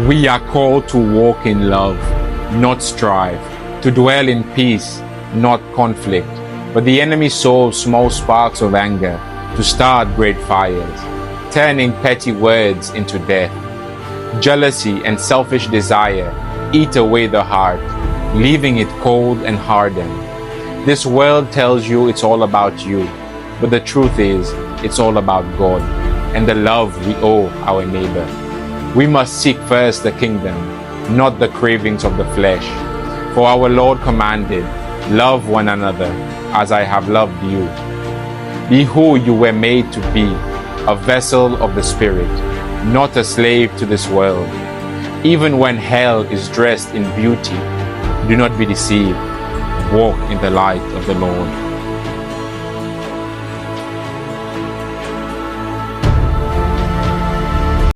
We are called to walk in love, not strive, to dwell in peace, not conflict. But the enemy sows small sparks of anger to start great fires, turning petty words into death. Jealousy and selfish desire eat away the heart, leaving it cold and hardened. This world tells you it's all about you, but the truth is, it's all about God and the love we owe our neighbor. We must seek first the kingdom, not the cravings of the flesh. For our Lord commanded, love one another as I have loved you. Be who you were made to be, a vessel of the Spirit, not a slave to this world. Even when hell is dressed in beauty, do not be deceived. Walk in the light of the Lord.